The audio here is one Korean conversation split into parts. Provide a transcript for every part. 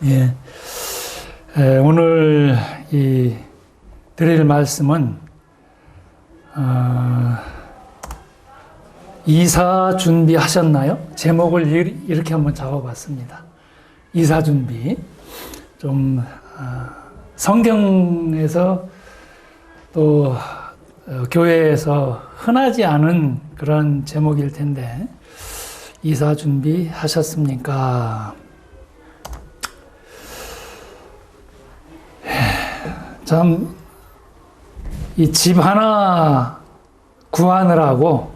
예. 오늘 드릴 말씀은 이사 준비하셨나요? 제목을 이렇게 한번 잡아봤습니다. 이사 준비. 좀 성경에서 또 교회에서 흔하지 않은 그런 제목일 텐데, 이사 준비하셨습니까? 참, 이 집 하나 구하느라고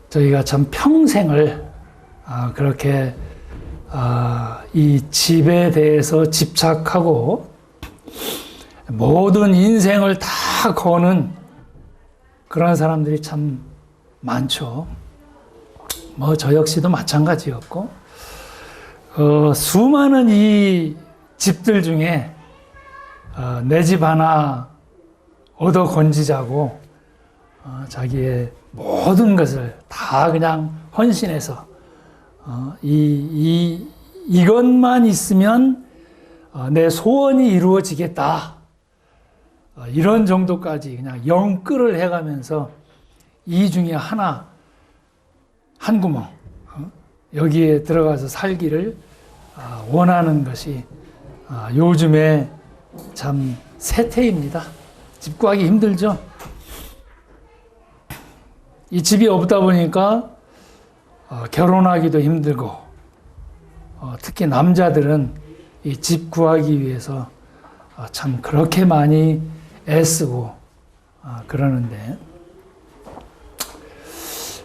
저희가 참 평생을 그렇게 이 집에 대해서 집착하고 모든 인생을 다 거는 그런 사람들이 참 많죠. 뭐 저 역시도 마찬가지였고, 수많은 이 집들 중에 내 집 하나 얻어 건지자고 자기의 모든 것을 다 그냥 헌신해서 이것만 있으면 내 소원이 이루어지겠다, 이런 정도까지 그냥 영끌을 해가면서 이 중에 하나, 한 구멍 여기에 들어가서 살기를 원하는 것이 요즘에 참 세태입니다. 집 구하기 힘들죠. 이 집이 없다 보니까 결혼하기도 힘들고, 특히 남자들은 이 집 구하기 위해서 참 그렇게 많이 애쓰고 그러는데,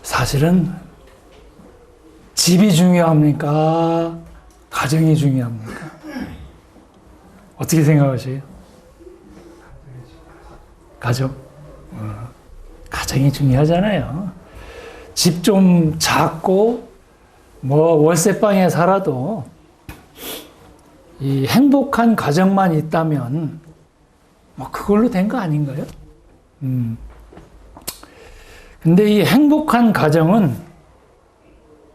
사실은 집이 중요합니까? 가정이 중요합니까? 어떻게 생각하세요? 가정? 가정이 중요하잖아요. 집 좀 작고 뭐 월세방에 살아도 이 행복한 가정만 있다면 뭐 그걸로 된 거 아닌가요? 근데 이 행복한 가정은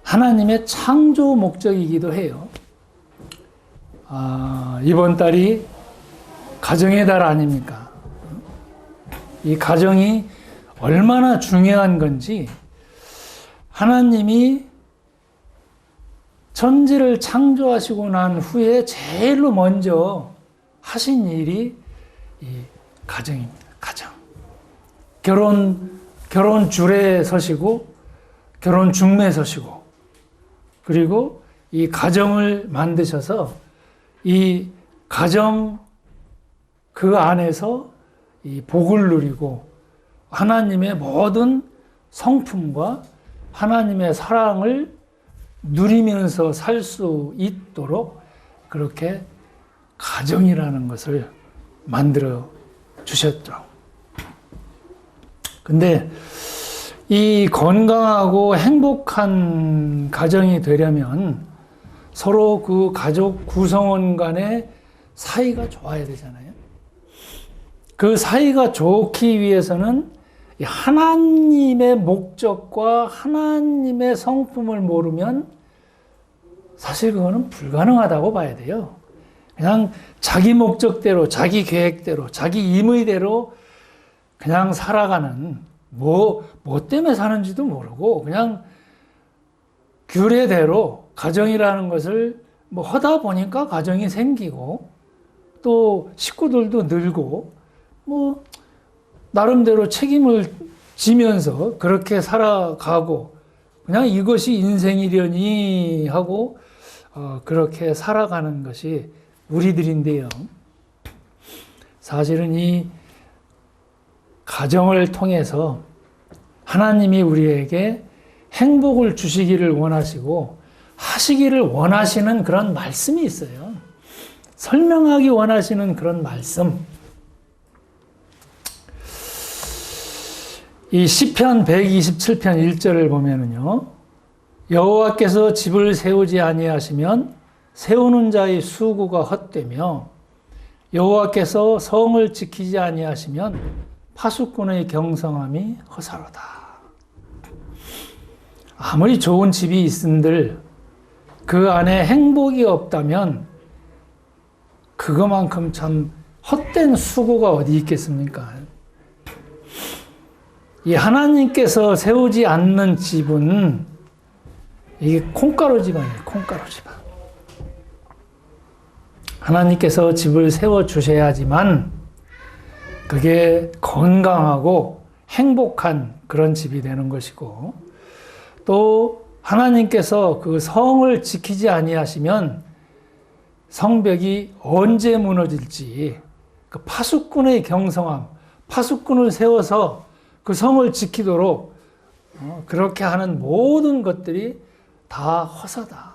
하나님의 창조 목적이기도 해요. 이번 달이 가정의 달 아닙니까? 이 가정이 얼마나 중요한 건지, 하나님이 천지를 창조하시고 난 후에 제일로 먼저 하신 일이 이 가정입니다. 가정. 결혼 줄에 서시고, 결혼 중매에 서시고, 그리고 이 가정을 만드셔서 이 가정 그 안에서 이 복을 누리고 하나님의 모든 성품과 하나님의 사랑을 누리면서 살 수 있도록 그렇게 가정이라는 것을 만들어 주셨죠. 근데 이 건강하고 행복한 가정이 되려면 서로 그 가족 구성원 간의 사이가 좋아야 되잖아요. 그 사이가 좋기 위해서는 하나님의 목적과 하나님의 성품을 모르면 사실 그거는 불가능하다고 봐야 돼요. 그냥 자기 목적대로, 자기 계획대로, 자기 임의대로 그냥 살아가는, 뭐 때문에 사는지도 모르고 그냥 규례대로 가정이라는 것을 뭐 하다 보니까 가정이 생기고, 또 식구들도 늘고, 뭐 나름대로 책임을 지면서 그렇게 살아가고, 그냥 이것이 인생이려니 하고 그렇게 살아가는 것이 우리들인데요. 사실은 이 가정을 통해서 하나님이 우리에게 행복을 주시기를 원하시고 하시기를 원하시는 그런 말씀이 있어요. 설명하기 원하시는 그런 말씀. 이 시편 127편 1절을 보면은요, 여호와께서 집을 세우지 아니하시면 세우는 자의 수고가 헛되며 여호와께서 성을 지키지 아니하시면 파수꾼의 경성함이 허사로다. 아무리 좋은 집이 있은들 그 안에 행복이 없다면 그거만큼 참 헛된 수고가 어디 있겠습니까? 이 하나님께서 세우지 않는 집은 이게 콩가루 집안이에요. 콩가루 집안. 하나님께서 집을 세워주셔야지만 그게 건강하고 행복한 그런 집이 되는 것이고, 또 하나님께서 그 성을 지키지 아니하시면 성벽이 언제 무너질지, 그 파수꾼의 경성함, 파수꾼을 세워서 그 성을 지키도록 그렇게 하는 모든 것들이 다 허사다.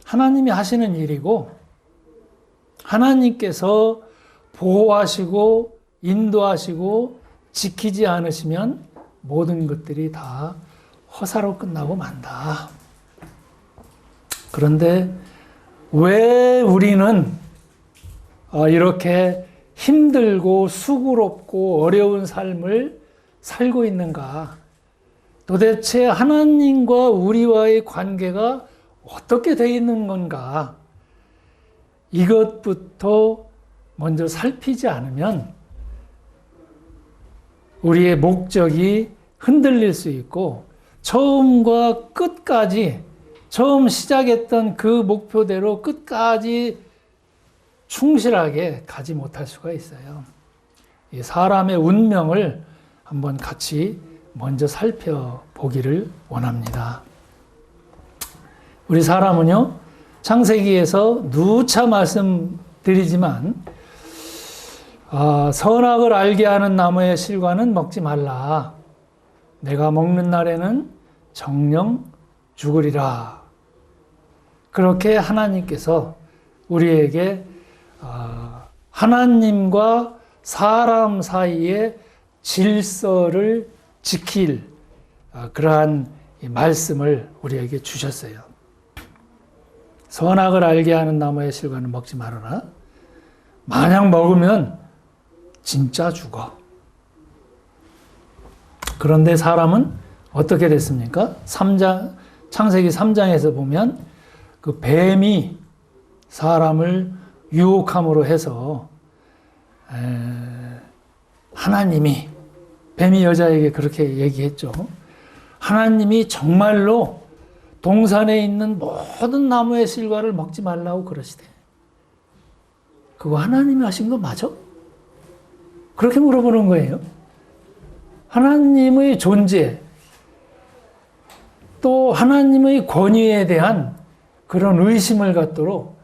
하나님이 하시는 일이고, 하나님께서 보호하시고 인도하시고 지키지 않으시면 모든 것들이 다 허사로 끝나고 만다. 그런데 왜 우리는 이렇게 힘들고 수고롭고 어려운 삶을 살고 있는가? 도대체 하나님과 우리와의 관계가 어떻게 되어 있는 건가? 이것부터 먼저 살피지 않으면 우리의 목적이 흔들릴 수 있고, 처음과 끝까지, 처음 시작했던 그 목표대로 끝까지 충실하게 가지 못할 수가 있어요. 이 사람의 운명을 한번 같이 먼저 살펴보기를 원합니다. 우리 사람은요, 창세기에서 누차 말씀드리지만 선악을 알게 하는 나무의 실과는 먹지 말라. 내가 먹는 날에는 정령 죽으리라. 그렇게 하나님께서 우리에게 하나님과 사람 사이의 질서를 지킬 그러한 말씀을 우리에게 주셨어요. 선악을 알게 하는 나무의 실과는 먹지 말아라. 만약 먹으면 진짜 죽어. 그런데 사람은 어떻게 됐습니까? 창세기 3장에서 보면 그 뱀이 사람을 유혹함으로 해서 하나님이, 뱀이 여자에게 그렇게 얘기했죠. 하나님이 정말로 동산에 있는 모든 나무의 실과를 먹지 말라고 그러시대. 그거 하나님이 하신 거 맞아? 그렇게 물어보는 거예요. 하나님의 존재, 또 하나님의 권위에 대한 그런 의심을 갖도록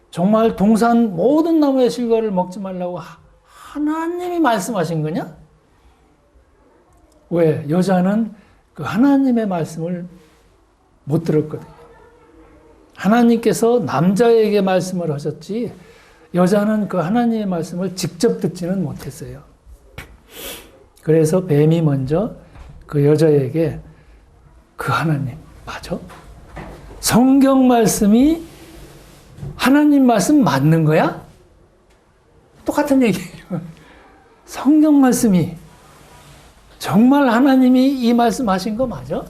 정말 동산 모든 나무의 실과를 먹지 말라고 하나님이 말씀하신 거냐? 왜? 여자는 그 하나님의 말씀을 못 들었거든요. 하나님께서 남자에게 말씀을 하셨지 여자는 그 하나님의 말씀을 직접 듣지는 못했어요. 그래서 뱀이 먼저 그 여자에게 그 하나님 맞아? 성경 말씀이 하나님 말씀 맞는 거야? 똑같은 얘기예요. 성경 말씀이 정말 하나님이 이 말씀 하신 거 맞아?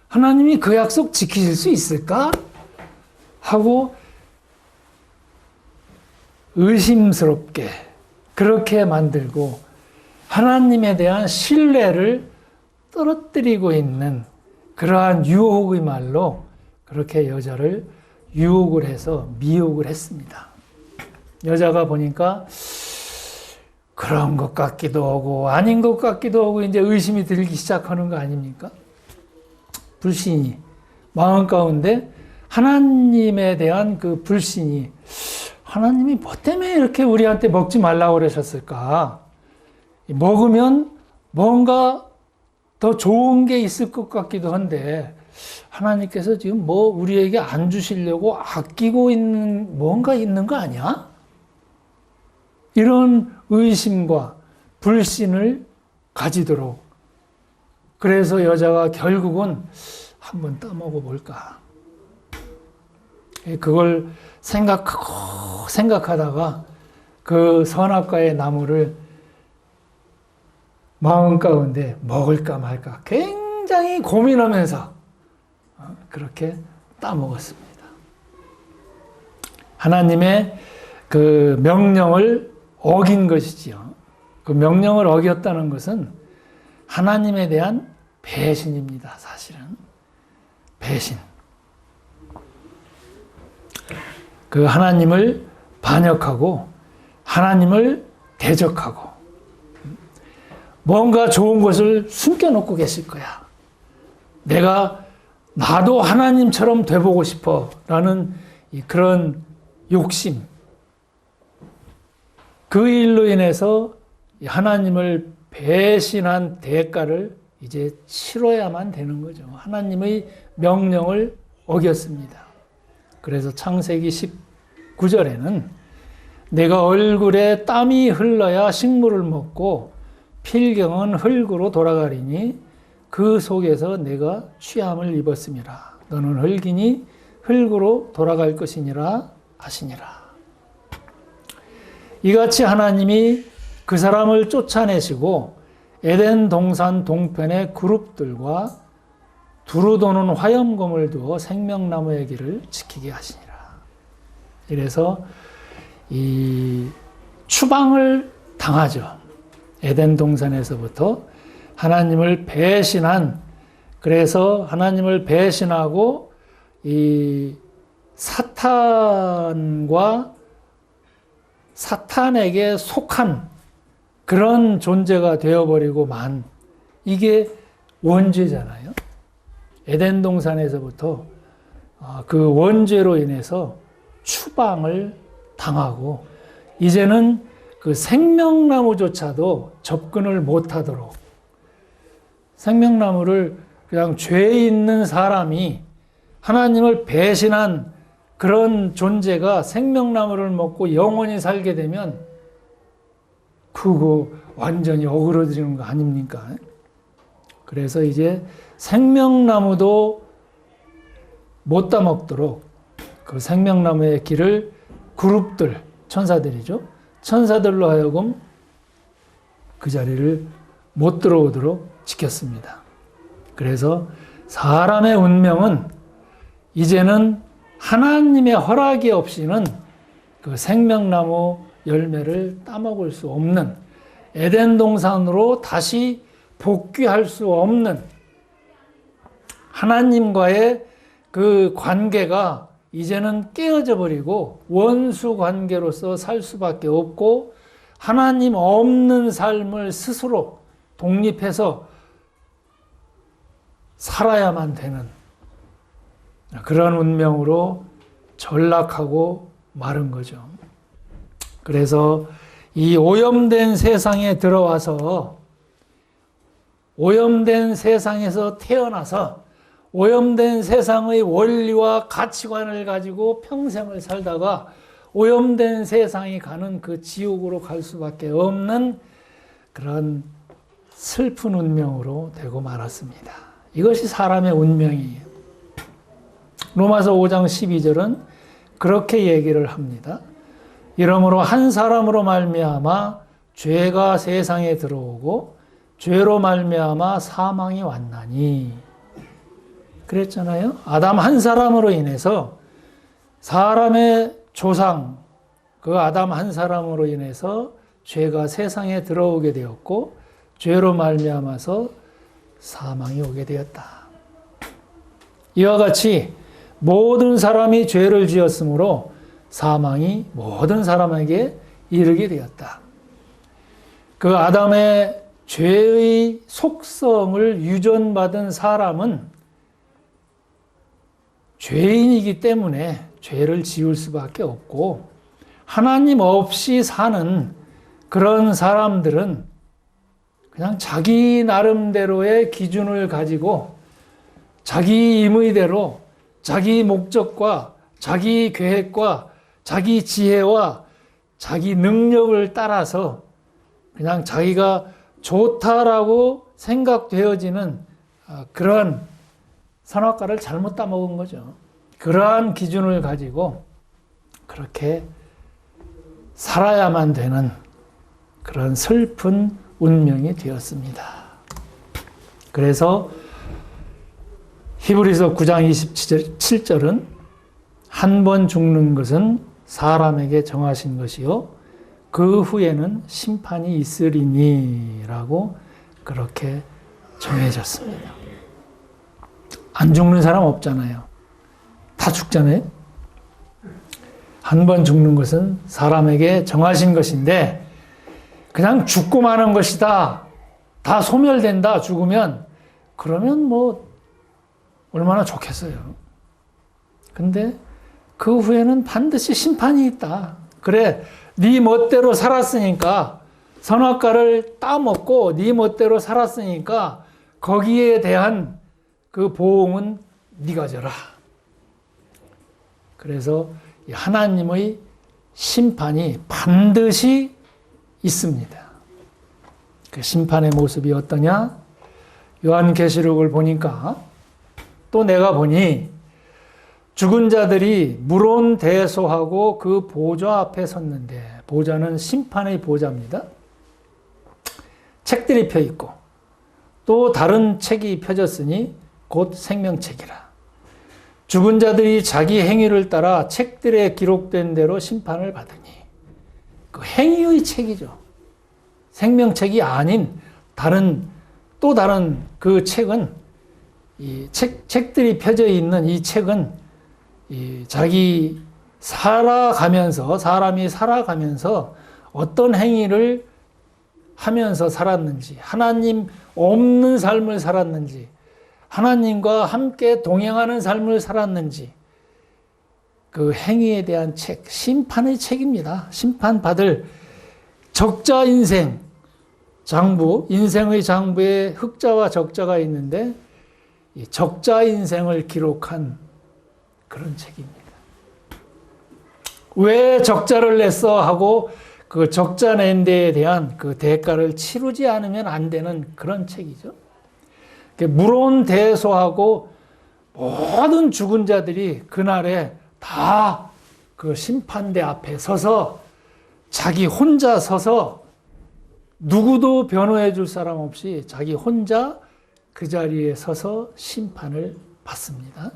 하나님이 그 약속 지키실 수 있을까? 하고 의심스럽게 그렇게 만들고 하나님에 대한 신뢰를 떨어뜨리고 있는 그러한 유혹의 말로 그렇게 여자를 유혹을 해서 미혹을 했습니다. 여자가 보니까 그런 것 같기도 하고 아닌 것 같기도 하고 이제 의심이 들기 시작하는 거 아닙니까? 불신이 마음 가운데 하나님에 대한 그 불신이 하나님이 뭐 때문에 이렇게 우리한테 먹지 말라고 그러셨을까? 먹으면 뭔가 더 좋은 게 있을 것 같기도 한데 하나님께서 지금 뭐 우리에게 안 주시려고 아끼고 있는 뭔가 있는 거 아니야? 이런 의심과 불신을 가지도록 그래서 여자가 결국은 한번 따먹어 볼까? 그걸 생각하다가 그 선악과의 나무를 마음 가운데 먹을까 말까 굉장히 고민하면서 그렇게 따먹었습니다. 하나님의 그 명령을 어긴 것이지요. 그 명령을 어겼다는 것은 하나님에 대한 배신입니다. 사실은 배신. 그 하나님을 반역하고 하나님을 대적하고 뭔가 좋은 것을 숨겨놓고 계실 거야. 나도 하나님처럼 돼보고 싶어 라는 그런 욕심. 그 일로 인해서 하나님을 배신한 대가를 이제 치러야만 되는 거죠. 하나님의 명령을 어겼습니다. 그래서 창세기 19절에는 내가 얼굴에 땀이 흘러야 식물을 먹고 필경은 흙으로 돌아가리니 그 속에서 내가 취함을 입었음이라. 너는 흙이니 흙으로 돌아갈 것이니라 하시니라. 이같이 하나님이 그 사람을 쫓아내시고 에덴 동산 동편의 그룹들과 두루 도는 화염검을 두어 생명나무의 길을 지키게 하시니라. 이래서 이 추방을 당하죠. 에덴 동산에서부터 하나님을 배신한, 그래서 하나님을 배신하고 이 사탄에게 속한 그런 존재가 되어버리고만, 이게 원죄잖아요. 에덴 동산에서부터 그 원죄로 인해서 추방을 당하고 이제는 그 생명나무조차도 접근을 못하도록, 생명나무를 그냥 죄 있는 사람이, 하나님을 배신한 그런 존재가 생명나무를 먹고 영원히 살게 되면 그거 완전히 어그러지는 거 아닙니까? 그래서 이제 생명나무도 못 따먹도록 그 생명나무의 길을 그룹들, 천사들이죠. 천사들로 하여금 그 자리를 못 들어오도록 지켰습니다. 그래서 사람의 운명은 이제는 하나님의 허락이 없이는 그 생명나무 열매를 따먹을 수 없는, 에덴 동산으로 다시 복귀할 수 없는 하나님과의 그 관계가 이제는 깨어져 버리고 원수 관계로서 살 수밖에 없고, 하나님 없는 삶을 스스로 독립해서 살아야만 되는 그런 운명으로 전락하고 마른 거죠. 그래서 이 오염된 세상에 들어와서, 오염된 세상에서 태어나서 오염된 세상의 원리와 가치관을 가지고 평생을 살다가 오염된 세상이 가는 그 지옥으로 갈 수밖에 없는 그런 슬픈 운명으로 되고 말았습니다. 이것이 사람의 운명이에요. 로마서 5장 12절은 그렇게 얘기를 합니다. 이러므로 한 사람으로 말미암아 죄가 세상에 들어오고 죄로 말미암아 사망이 왔나니. 그랬잖아요. 아담 한 사람으로 인해서, 사람의 조상 그 아담 한 사람으로 인해서 죄가 세상에 들어오게 되었고 죄로 말미암아서 사망이 오게 되었다. 이와 같이 모든 사람이 죄를 지었으므로 사망이 모든 사람에게 이르게 되었다. 그 아담의 죄의 속성을 유전받은 사람은 죄인이기 때문에 죄를 지을 수밖에 없고, 하나님 없이 사는 그런 사람들은 그냥 자기 나름대로의 기준을 가지고 자기 임의대로 자기 목적과 자기 계획과 자기 지혜와 자기 능력을 따라서 그냥 자기가 좋다라고 생각되어지는 그런 선악과를 잘못 따먹은 거죠. 그러한 기준을 가지고 그렇게 살아야만 되는 그런 슬픈 운명이 되었습니다. 그래서 히브리서 9장 27절은 한 번 죽는 것은 사람에게 정하신 것이요 그 후에는 심판이 있으리니라고 그렇게 정해졌습니다. 안 죽는 사람 없잖아요. 다 죽잖아요. 한 번 죽는 것은 사람에게 정하신 것인데 그냥 죽고 마는 것이다. 다 소멸된다. 죽으면 그러면 뭐 얼마나 좋겠어요. 근데 그 후에는 반드시 심판이 있다. 그래, 네 멋대로 살았으니까 선악과를 따먹고 네 멋대로 살았으니까 거기에 대한 그 보응은 네가 져라. 그래서 하나님의 심판이 반드시 있습니다. 그 심판의 모습이 어떠냐? 요한계시록을 보니까 또 내가 보니 죽은 자들이 물온대소하고 그 보좌 앞에 섰는데, 보좌는 심판의 보좌입니다. 책들이 펴 있고 또 다른 책이 펴졌으니 곧 생명책이라. 죽은 자들이 자기 행위를 따라 책들에 기록된 대로 심판을 받으니, 그 행위의 책이죠. 생명책이 아닌 또 다른 그 책은, 이 책들이 펴져 있는 이 책은 자기 사람이 살아가면서 어떤 행위를 하면서 살았는지, 하나님 없는 삶을 살았는지, 하나님과 함께 동행하는 삶을 살았는지, 그 행위에 대한 책, 심판의 책입니다. 심판받을 적자 인생, 장부, 인생의 장부에 흑자와 적자가 있는데 이 적자 인생을 기록한 그런 책입니다. 왜 적자를 냈어 하고 그 적자 낸 데에 대한 그 대가를 치르지 않으면 안 되는 그런 책이죠. 물온대소하고 모든 죽은 자들이 그날에 다 그 심판대 앞에 서서 자기 혼자 서서 누구도 변호해 줄 사람 없이 자기 혼자 그 자리에 서서 심판을 받습니다.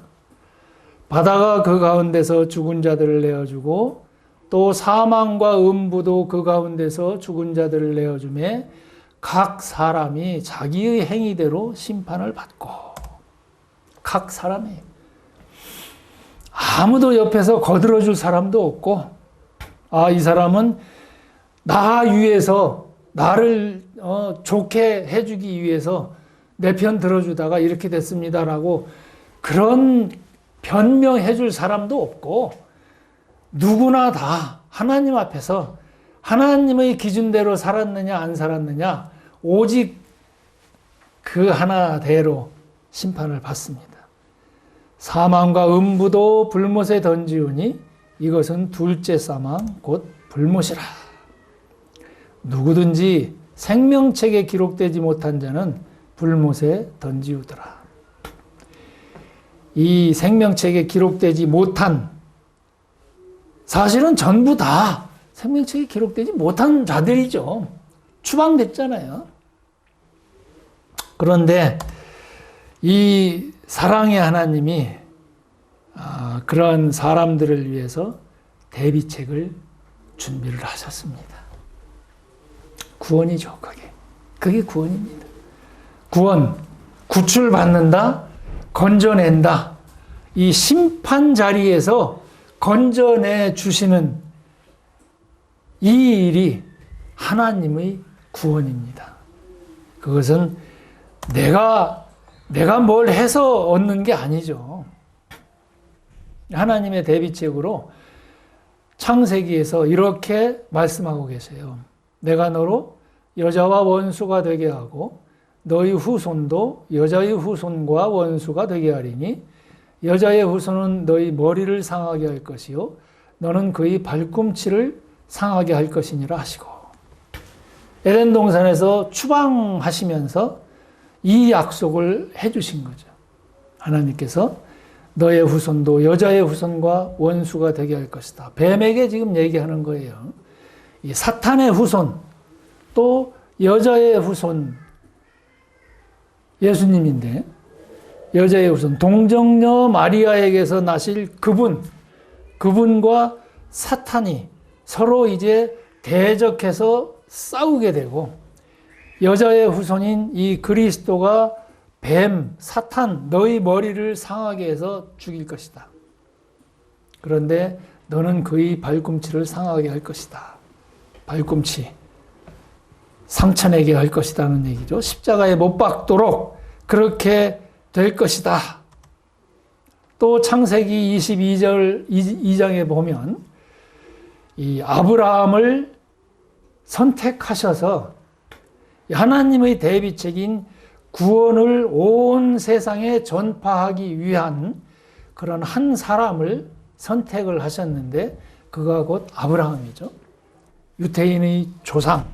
바다가 그 가운데서 죽은 자들을 내어주고 또 사망과 음부도 그 가운데서 죽은 자들을 내어주매 각 사람이 자기의 행위대로 심판을 받고, 각 사람이 아무도 옆에서 거들어줄 사람도 없고, 이 사람은 나 위해서 나를 좋게 해주기 위해서 내 편 들어주다가 이렇게 됐습니다라고 그런 변명해 줄 사람도 없고, 누구나 다 하나님 앞에서 하나님의 기준대로 살았느냐 안 살았느냐 오직 그 하나대로 심판을 받습니다. 사망과 음부도 불못에 던지우니 이것은 둘째 사망 곧 불못이라. 누구든지 생명책에 기록되지 못한 자는 불못에 던지우더라. 이 생명책에 기록되지 못한, 사실은 전부 다 생명책에 기록되지 못한 자들이죠. 추방됐잖아요. 그런데 이 사랑의 하나님이 그런 사람들을 위해서 대비책을 준비를 하셨습니다. 구원이죠, 그게 구원입니다. 구원, 구출받는다, 건져낸다. 이 심판 자리에서 건져내 주시는 이 일이 하나님의 구원입니다. 그것은 내가 뭘 해서 얻는 게 아니죠. 하나님의 대비책으로 창세기에서 이렇게 말씀하고 계세요. 내가 너로 여자와 원수가 되게 하고 너희 후손도 여자의 후손과 원수가 되게 하리니 여자의 후손은 너희 머리를 상하게 할 것이요 너는 그의 발꿈치를 상하게 할 것이니라 하시고, 에덴 동산에서 추방하시면서 이 약속을 해주신 거죠. 하나님께서 너의 후손도 여자의 후손과 원수가 되게 할 것이다. 뱀에게 지금 얘기하는 거예요. 이 사탄의 후손, 또 여자의 후손, 예수님인데 여자의 후손, 동정녀 마리아에게서 나실 그분과 사탄이 서로 이제 대적해서 싸우게 되고, 여자의 후손인 이 그리스도가 뱀, 사탄, 너희 머리를 상하게 해서 죽일 것이다. 그런데 너는 그의 발꿈치를 상하게 할 것이다. 발꿈치, 상처내게 할 것이라는 얘기죠. 십자가에 못 박도록 그렇게 될 것이다. 또 창세기 22장에 보면 이 아브라함을 선택하셔서 하나님의 대비책인 구원을 온 세상에 전파하기 위한 그런 한 사람을 선택을 하셨는데, 그가 곧 아브라함이죠. 유태인의 조상.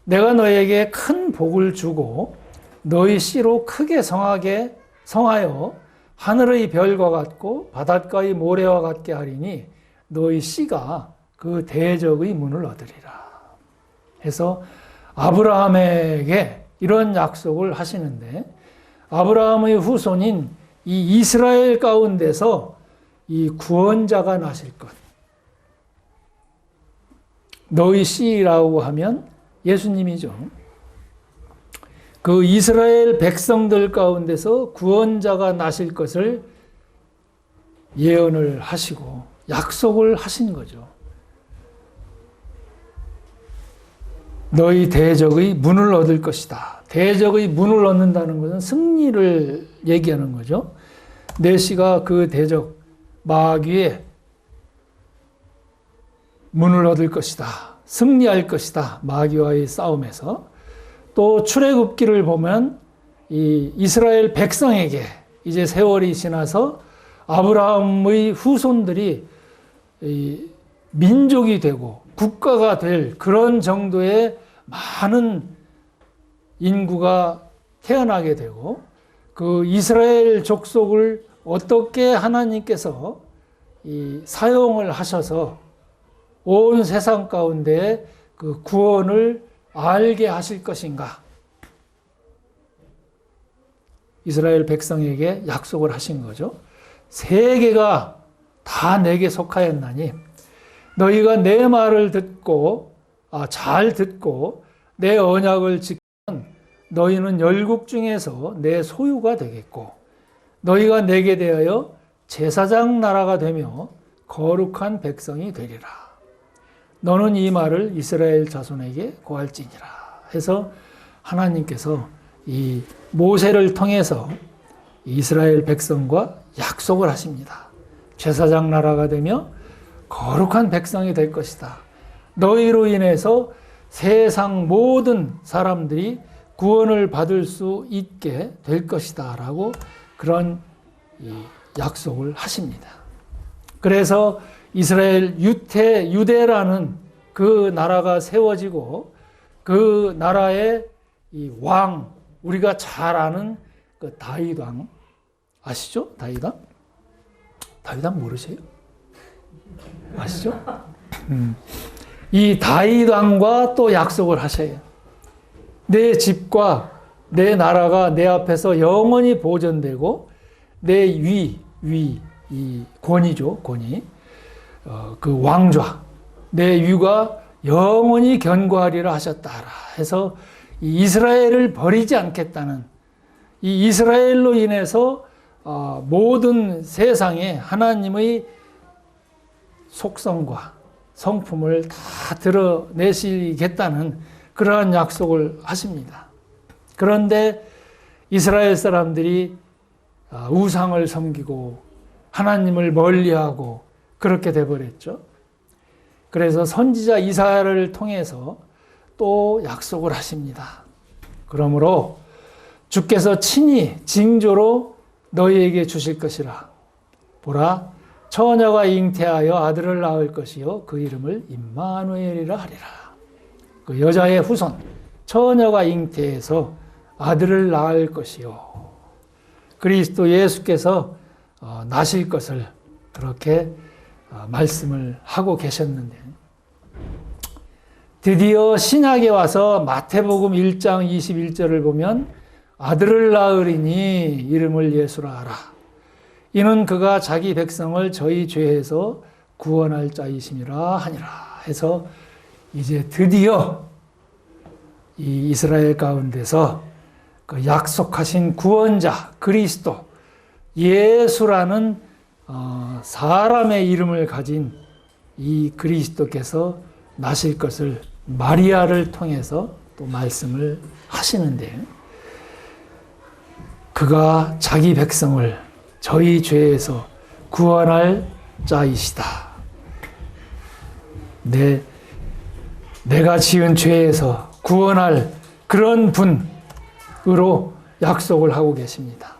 내가 너에게 큰 복을 주고 너희 씨로 크게 성하여 하늘의 별과 같고 바닷가의 모래와 같게 하리니 너희 씨가 그 대적의 문을 얻으리라. 해서 아브라함에게 이런 약속을 하시는데, 아브라함의 후손인 이 이스라엘 가운데서 이 구원자가 나실 것. 너희 씨라고 하면 예수님이죠. 그 이스라엘 백성들 가운데서 구원자가 나실 것을 예언을 하시고 약속을 하신 거죠. 너희 대적의 문을 얻을 것이다. 대적의 문을 얻는다는 것은 승리를 얘기하는 거죠. 내 씨가 그 대적 마귀의 문을 얻을 것이다. 승리할 것이다. 마귀와의 싸움에서. 또 출애굽기를 보면 이 이스라엘 백성에게 이제 세월이 지나서 아브라함의 후손들이 이 민족이 되고 국가가 될 그런 정도의 많은 인구가 태어나게 되고, 그 이스라엘 족속을 어떻게 하나님께서 이 사용을 하셔서 온 세상 가운데 그 구원을 알게 하실 것인가, 이스라엘 백성에게 약속을 하신 거죠. 세계가 다 내게 속하였나니 너희가 내 말을 듣고 잘 듣고 내 언약을 지키면 너희는 열국 중에서 내 소유가 되겠고 너희가 내게 대하여 제사장 나라가 되며 거룩한 백성이 되리라. 너는 이 말을 이스라엘 자손에게 고할지니라. 해서 하나님께서 이 모세를 통해서 이스라엘 백성과 약속을 하십니다. 제사장 나라가 되며 거룩한 백성이 될 것이다. 너희로 인해서 세상 모든 사람들이 구원을 받을 수 있게 될 것이다 라고 그런 약속을 하십니다. 그래서 이스라엘 유대라는 그 나라가 세워지고, 그 나라의 이 왕, 우리가 잘 아는 그 다윗 왕 아시죠? 다윗 왕? 다윗 왕 모르세요? 아시죠? 이 다윗 왕과 또 약속을 하셔요. 내 집과 내 나라가 내 앞에서 영원히 보존되고 내 이 권위죠, 권위. 그 왕좌, 내 위가 영원히 견고하리라 하셨다라 해서 이 이스라엘을 버리지 않겠다는, 이 이스라엘로 인해서 모든 세상에 하나님의 속성과 성품을 다 드러내시겠다는 그러한 약속을 하십니다. 그런데 이스라엘 사람들이 우상을 섬기고 하나님을 멀리하고 그렇게 돼버렸죠. 그래서 선지자 이사야를 통해서 또 약속을 하십니다. 그러므로 주께서 친히 징조로 너희에게 주실 것이라. 보라, 처녀가 잉태하여 아들을 낳을 것이요 그 이름을 임마누엘이라 하리라. 그 여자의 후손, 처녀가 잉태해서 아들을 낳을 것이요 그리스도 예수께서 나실 것을 그렇게 말씀을 하고 계셨는데, 드디어 신약에 와서 마태복음 1장 21절을 보면 아들을 낳으리니 이름을 예수라 하라. 이는 그가 자기 백성을 저희 죄에서 구원할 자이심이라 하니라 해서 이제 드디어 이 이스라엘 가운데서 그 약속하신 구원자 그리스도 예수라는 사람의 이름을 가진 이 그리스도께서 나실 것을 마리아를 통해서 또 말씀을 하시는데, 그가 자기 백성을 저희 죄에서 구원할 자이시다. 내가 지은 죄에서 구원할 그런 분으로 약속을 하고 계십니다.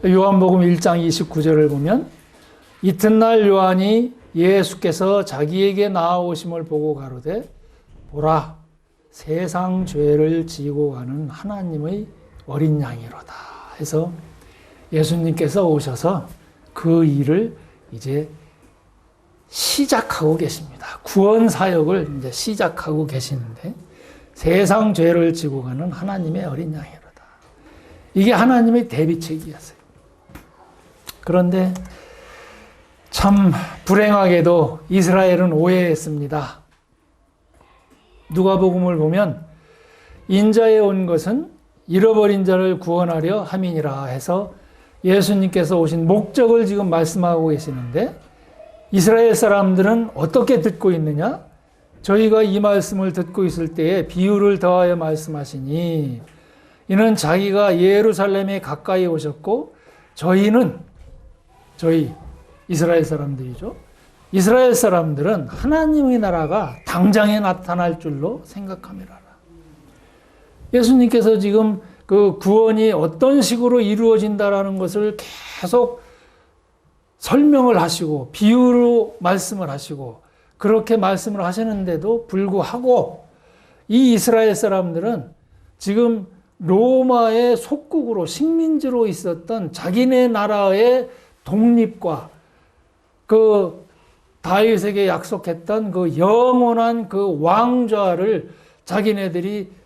요한복음 1장 29절을 보면 이튿날 요한이 예수께서 자기에게 나아오심을 보고 가로되 보라 세상 죄를 지고 가는 하나님의 어린 양이로다 해서 예수님께서 오셔서 그 일을 이제 시작하고 계십니다. 구원 사역을 이제 시작하고 계시는데 세상 죄를 지고 가는 하나님의 어린 양이로다. 이게 하나님의 대비책이었어요. 그런데 참 불행하게도 이스라엘은 오해했습니다. 누가복음을 보면 인자에 온 것은 잃어버린 자를 구원하려 함이니라 해서 예수님께서 오신 목적을 지금 말씀하고 계시는데, 이스라엘 사람들은 어떻게 듣고 있느냐? 저희가 이 말씀을 듣고 있을 때에 비유를 더하여 말씀하시니 이는 자기가 예루살렘에 가까이 오셨고 저희 이스라엘 사람들이죠. 이스라엘 사람들은 하나님의 나라가 당장에 나타날 줄로 생각함이라. 예수님께서 지금 그 구원이 어떤 식으로 이루어진다라는 것을 계속 설명을 하시고 비유로 말씀을 하시고 그렇게 말씀을 하시는데도 불구하고 이 이스라엘 사람들은 지금 로마의 속국으로 식민지로 있었던 자기네 나라의 독립과 그 다윗에게 약속했던 그 영원한 그 왕좌를 자기네들이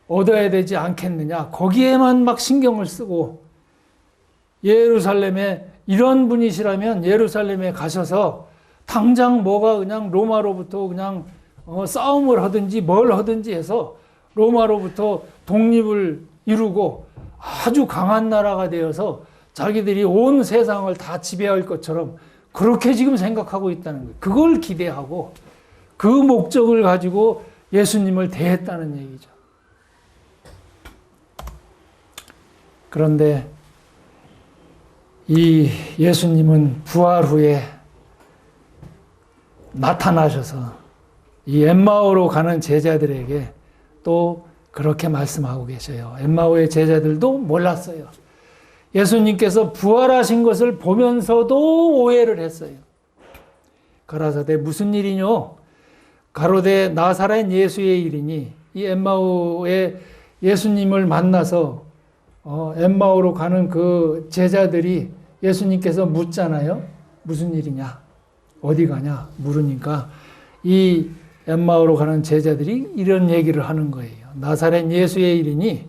얻어야 되지 않겠느냐, 거기에만 막 신경을 쓰고, 예루살렘에 이런 분이시라면 예루살렘에 가셔서 당장 뭐가 그냥 로마로부터 그냥 싸움을 하든지 뭘 하든지 해서 로마로부터 독립을 이루고 아주 강한 나라가 되어서 자기들이 온 세상을 다 지배할 것처럼 그렇게 지금 생각하고 있다는 거예요. 그걸 기대하고 그 목적을 가지고 예수님을 대했다는 얘기죠. 그런데 이 예수님은 부활 후에 나타나셔서 이 엠마오로 가는 제자들에게 또 그렇게 말씀하고 계셔요. 엠마오의 제자들도 몰랐어요. 예수님께서 부활하신 것을 보면서도 오해를 했어요. 가라사대 무슨 일이뇨? 가로되 나사렛 예수의 일이니. 이 엠마오의 예수님을 만나서 엠마오로 가는 그 제자들이 예수님께서 묻잖아요. 무슨 일이냐? 어디 가냐? 물으니까 이 엠마오로 가는 제자들이 이런 얘기를 하는 거예요. 나사렛 예수의 일이니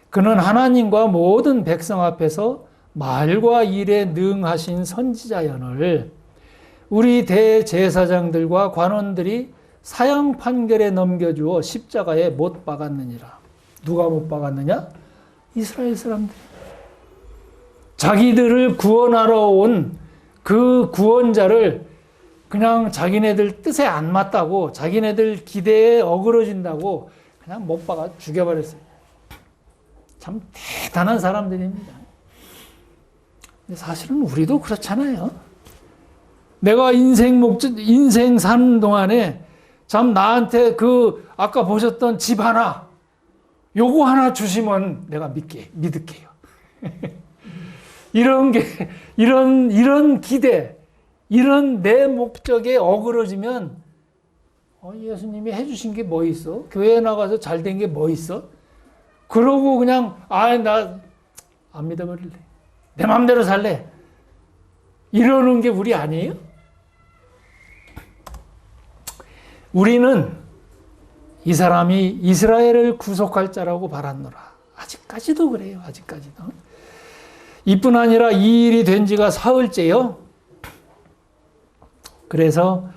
그는 하나님과 모든 백성 앞에서 말과 일에 능하신 선지자연을 우리 대제사장들과 관원들이 사형 판결에 넘겨주어 십자가에 못 박았느니라. 누가 못 박았느냐? 이스라엘 사람들. 자기들을 구원하러 온 그 구원자를 그냥 자기네들 뜻에 안 맞다고, 자기네들 기대에 어그러진다고 그냥 못 박아 죽여버렸어요. 참 대단한 사람들입니다. 근데 사실은 우리도 그렇잖아요. 내가 인생 사는 동안에 참 나한테 그 아까 보셨던 집 하나, 요거 하나 주시면 내가 믿을게요. 이런 기대, 이런 내 목적에 어그러지면 예수님이 해주신 게 뭐 있어? 교회에 나가서 잘 된 게 뭐 있어? 그러고 그냥 나 안 믿어버릴래. 내 마음대로 살래. 이러는 게 우리 아니에요? 우리는 이 사람이 이스라엘을 구속할 자라고 바랐노라. 아직까지도 그래요. 아직까지도. 이뿐 아니라 이 일이 된 지가 사흘째요. 그래서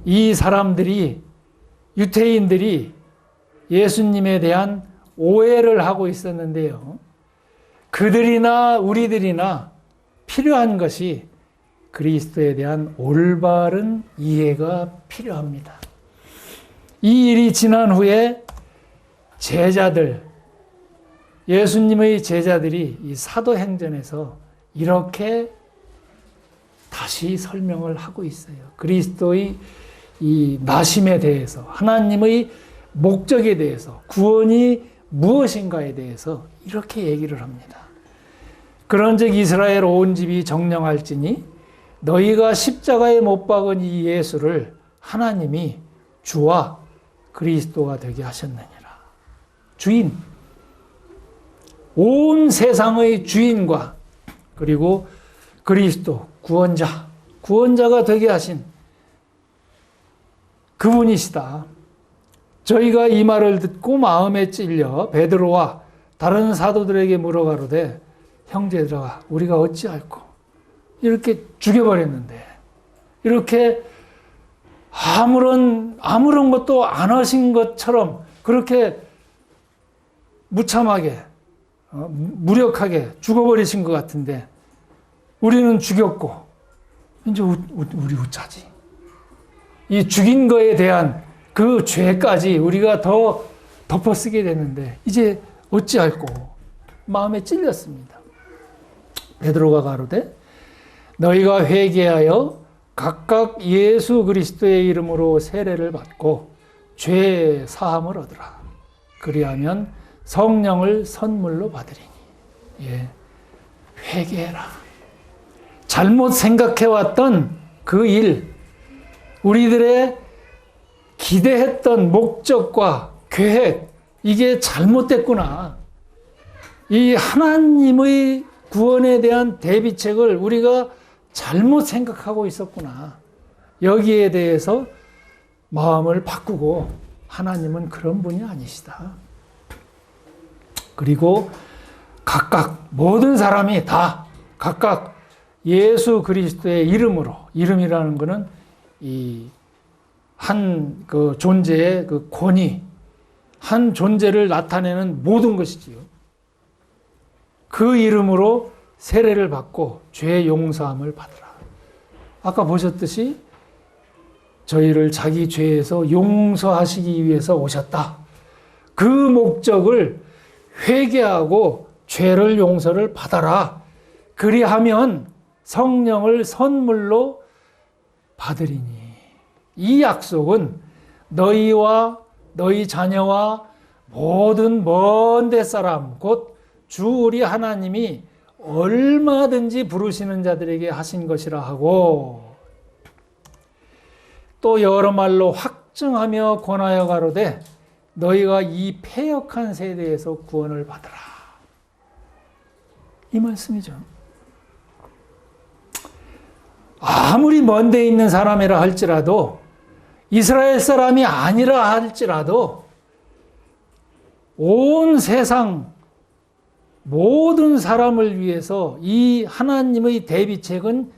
이 사람들이, 유태인들이 예수님에 대한 오해를 하고 있었는데요. 그들이나 우리들이나 필요한 것이 그리스도에 대한 올바른 이해가 필요합니다. 이 일이 지난 후에 제자들, 예수님의 제자들이 이 사도행전에서 이렇게 다시 설명을 하고 있어요. 그리스도의 이 나심에 대해서, 하나님의 목적에 대해서, 구원이 무엇인가에 대해서 이렇게 얘기를 합니다. 그런즉 이스라엘 온 집이 정령할지니 너희가 십자가에 못 박은 이 예수를 하나님이 주와 그리스도가 되게 하셨느니라. 주인, 온 세상의 주인과 그리고 그리스도, 구원자가 되게 하신 그분이시다. 저희가 이 말을 듣고 마음에 찔려 베드로와 다른 사도들에게 물어가로되 형제들아 우리가 어찌할꼬? 이렇게 죽여버렸는데, 이렇게 아무런 것도 안 하신 것처럼 그렇게 무참하게 무력하게 죽어버리신 것 같은데 우리는 죽였고 이제 우리 어쩌지? 이 죽인 거에 대한 그 죄까지 우리가 더 덮어쓰게 됐는데 이제 어찌할꼬? 마음에 찔렸습니다. 베드로가 가로되 너희가 회개하여 각각 예수 그리스도의 이름으로 세례를 받고 죄 사함을 얻으라. 그리하면 성령을 선물로 받으리니. 예, 회개해라. 잘못 생각해왔던 그 일, 우리들의 기대했던 목적과 계획, 이게 잘못됐구나. 이 하나님의 구원에 대한 대비책을 우리가 잘못 생각하고 있었구나. 여기에 대해서 마음을 바꾸고, 하나님은 그런 분이 아니시다. 그리고 각각 모든 사람이 다 각각 예수 그리스도의 이름으로, 이름이라는 것은 이 한 그 존재의 그 권위, 한 존재를 나타내는 모든 것이지요. 그 이름으로 세례를 받고 죄 용서함을 받으라. 아까 보셨듯이 저희를 자기 죄에서 용서하시기 위해서 오셨다. 그 목적을 회개하고 죄를 용서를 받아라. 그리하면 성령을 선물로 받으리니. 이 약속은 너희와 너희 자녀와 모든 먼 데 사람 곧 주 우리 하나님이 얼마든지 부르시는 자들에게 하신 것이라 하고, 또 여러 말로 확증하며 권하여 가로되 너희가 이 패역한 세대에서 구원을 받으라. 이 말씀이죠. 아무리 먼 데 있는 사람이라 할지라도, 이스라엘 사람이 아니라 할지라도 온 세상 모든 사람을 위해서 이 하나님의 대비책은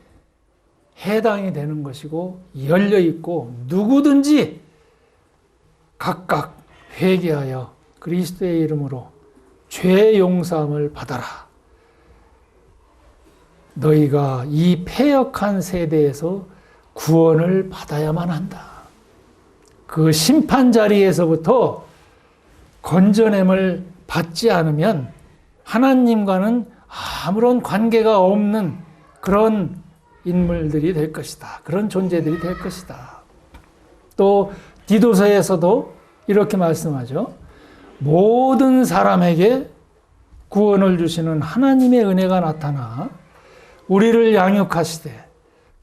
해당이 되는 것이고 열려 있고, 누구든지 각각 회개하여 그리스도의 이름으로 죄 용서함을 받아라. 너희가 이 패역한 세대에서 구원을 받아야만 한다. 그 심판 자리에서부터 건져냄을 받지 않으면 하나님과는 아무런 관계가 없는 그런 인물들이 될 것이다. 그런 존재들이 될 것이다. 또 디도서에서도 이렇게 말씀하죠. 모든 사람에게 구원을 주시는 하나님의 은혜가 나타나 우리를 양육하시되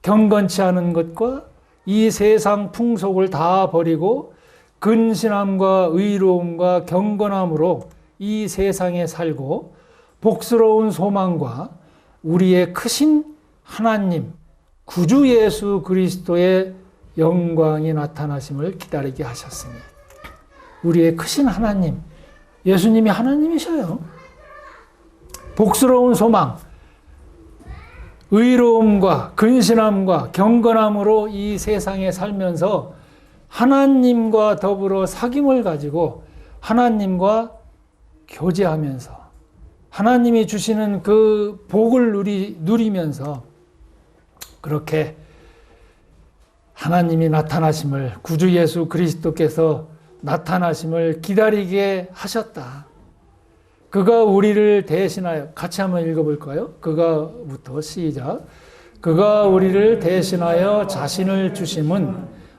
경건치 않은 것과 이 세상 풍속을 다 버리고 근신함과 의로움과 경건함으로 이 세상에 살고 복스러운 소망과 우리의 크신 하나님 구주 예수 그리스도의 영광이 나타나심을 기다리게 하셨으니. 우리의 크신 하나님, 예수님이 하나님이셔요. 복스러운 소망, 의로움과 근신함과 경건함으로 이 세상에 살면서 하나님과 더불어 사귐을 가지고 하나님과 교제하면서 하나님이 주시는 그 복을 누리면서 그렇게 하나님이 나타나심을, 구주 예수 그리스도께서 나타나심을 기다리게 하셨다. 그가 우리를 대신하여, 같이 한번 읽어볼까요? 그가부터 시작. 그가 우리를 대신하여 자신을 주심은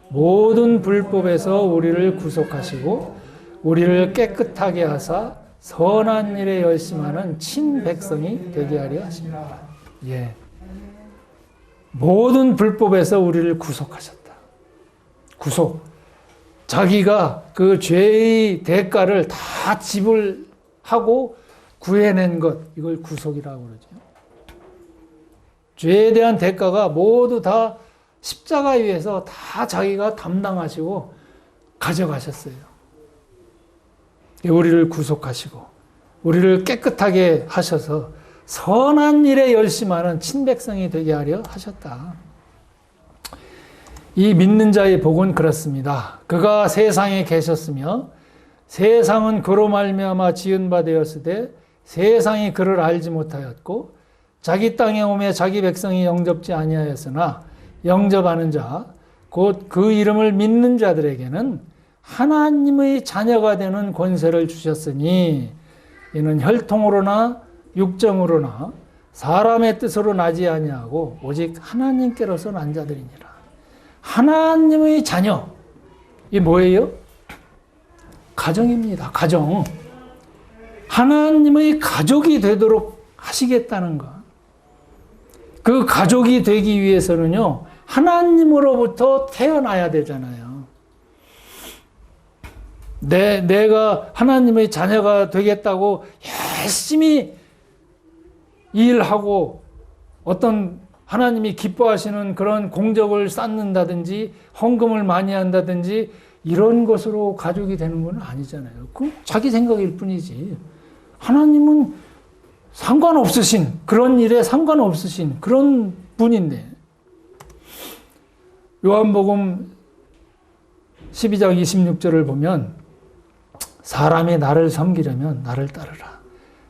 모든 불법에서 우리를 구속하시고 우리를 깨끗하게 하사 선한 일에 열심하는 친백성이 되게 하려 하십니다. 예. 모든 불법에서 우리를 구속하셨다. 구속. 자기가 그 죄의 대가를 다 지불하고 구해낸 것, 이걸 구속이라고 그러죠. 죄에 대한 대가가 모두 다 십자가 위에서 다 자기가 담당하시고 가져가셨어요. 우리를 구속하시고 우리를 깨끗하게 하셔서 선한 일에 열심하는 친백성이 되게 하려 하셨다. 이 믿는 자의 복은 그렇습니다. 그가 세상에 계셨으며 세상은 그로 말미암아 지은 바 되었으되 세상이 그를 알지 못하였고 자기 땅에 오매 자기 백성이 영접지 아니하였으나 영접하는 자 곧 그 이름을 믿는 자들에게는 하나님의 자녀가 되는 권세를 주셨으니 이는 혈통으로나 육정으로나 사람의 뜻으로 나지 아니하고 오직 하나님께로서 난 자들이니라. 하나님의 자녀, 이게 뭐예요? 가정입니다. 가정. 하나님의 가족이 되도록 하시겠다는 것. 그 가족이 되기 위해서는요, 하나님으로부터 태어나야 되잖아요. 내가 하나님의 자녀가 되겠다고 열심히 일하고 어떤 하나님이 기뻐하시는 그런 공적을 쌓는다든지 헌금을 많이 한다든지 이런 것으로 가족이 되는 건 아니잖아요. 그건 자기 생각일 뿐이지. 하나님은 상관없으신, 그런 일에 상관없으신 그런 분인데, 요한복음 12장 26절을 보면 사람이 나를 섬기려면 나를 따르라.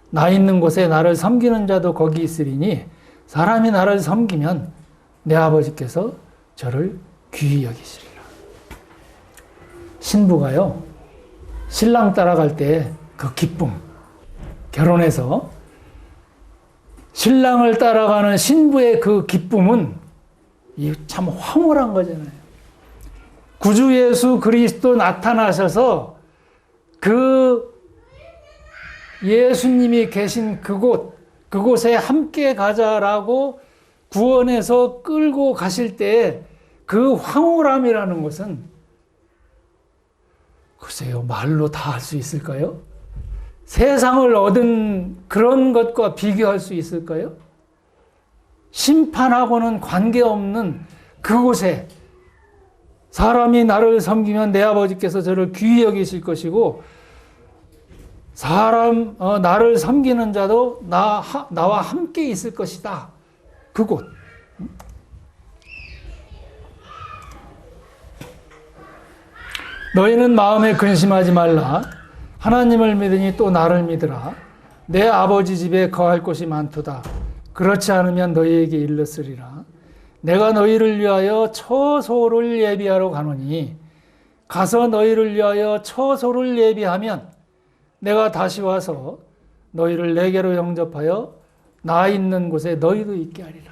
나 있는 곳에 나를 섬기는 자도 거기 있으리니 사람이 나를 섬기면 내 아버지께서 저를 귀히 여기시리라. 신부가요, 신랑 따라갈 때 그 기쁨, 결혼해서 신랑을 따라가는 신부의 그 기쁨은 참 황홀한 거잖아요. 구주 예수 그리스도 나타나셔서 그 예수님이 계신 그곳에 함께 가자라고 구원해서 끌고 가실 때 그 황홀함이라는 것은 글쎄요, 말로 다 할 수 있을까요? 세상을 얻은 그런 것과 비교할 수 있을까요? 심판하고는 관계없는 그곳에 사람이 나를 섬기면 내 아버지께서 저를 귀히 여기실 것이고 나를 섬기는 자도 나와 함께 있을 것이다. 그곳. 너희는 마음에 근심하지 말라. 하나님을 믿으니 또 나를 믿으라. 내 아버지 집에 거할 곳이 많도다. 그렇지 않으면 너희에게 일렀으리라. 내가 너희를 위하여 처소를 예비하러 가노니 가서 너희를 위하여 처소를 예비하면 내가 다시 와서 너희를 내게로 영접하여 나 있는 곳에 너희도 있게 하리라.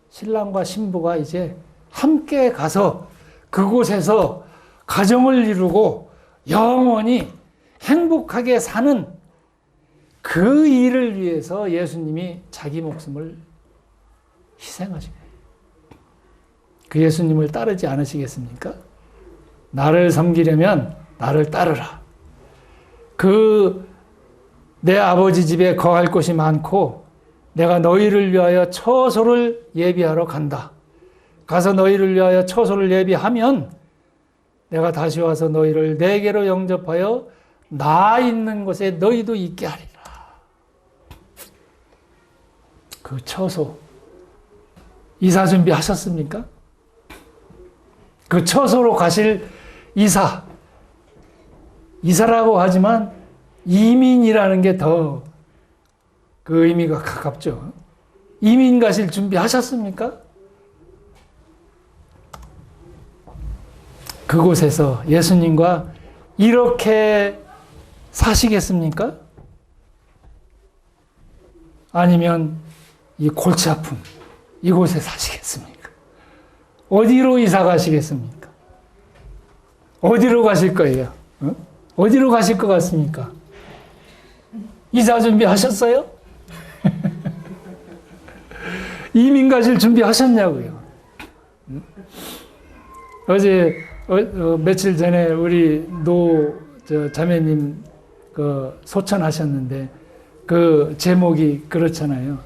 신랑과 신부가 이제 함께 가서 그곳에서 가정을 이루고 영원히 행복하게 사는 그 일을 위해서 예수님이 자기 목숨을 희생하신 거예요. 그 예수님을 따르지 않으시겠습니까? 나를 섬기려면 나를 따르라. 내 아버지 집에 거할 곳이 많고 내가 너희를 위하여 처소를 예비하러 간다. 가서 너희를 위하여 처소를 예비하면 내가 다시 와서 너희를 내게로 영접하여 나 있는 곳에 너희도 있게 하리라. 그 처소, 이사 준비하셨습니까? 그 처소로 가실 이사라고 하지만 이민이라는 게 더 그 의미가 가깝죠. 이민 가실 준비하셨습니까? 그곳에서 예수님과 이렇게 사시겠습니까? 아니면 이 골치 아픈 이곳에 사시겠습니까? 어디로 이사 가시겠습니까? 어디로 가실 거예요? 어디로 가실 것 같습니까? 이사 준비하셨어요? 이민 가실 준비하셨냐고요? 어제 며칠 전에 우리 자매님 그 소천하셨는데 그 제목이 그렇잖아요.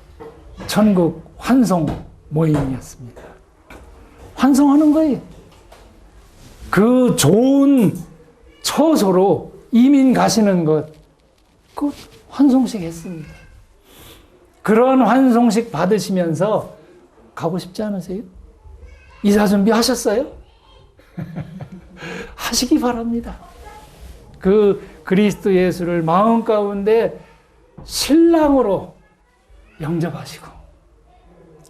천국 환송 모임이었습니다. 환송하는 거예요. 그 좋은 처소로 이민 가시는 것, 그 환송식 했습니다. 그런 환송식 받으시면서 가고 싶지 않으세요? 이사 준비하셨어요? 하시기 바랍니다. 그 그리스도 예수를 마음 가운데 신랑으로 영접하시고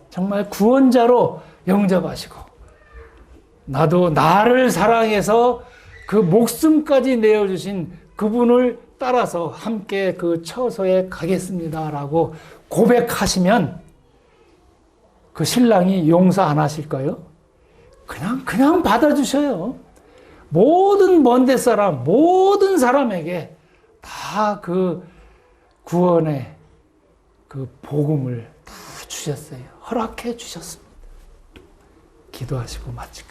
정말 구원자로 영접하시고 나도 나를 사랑해서 그 목숨까지 내어주신 그분을 따라서 함께 그 처소에 가겠습니다라고 고백하시면 그 신랑이 용서 안 하실까요? 그냥 받아주셔요. 모든 먼데 사람, 모든 사람에게 다 그 구원의 그 복음을 다 주셨어요. 허락해 주셨습니다. 기도하시고 마칠까요?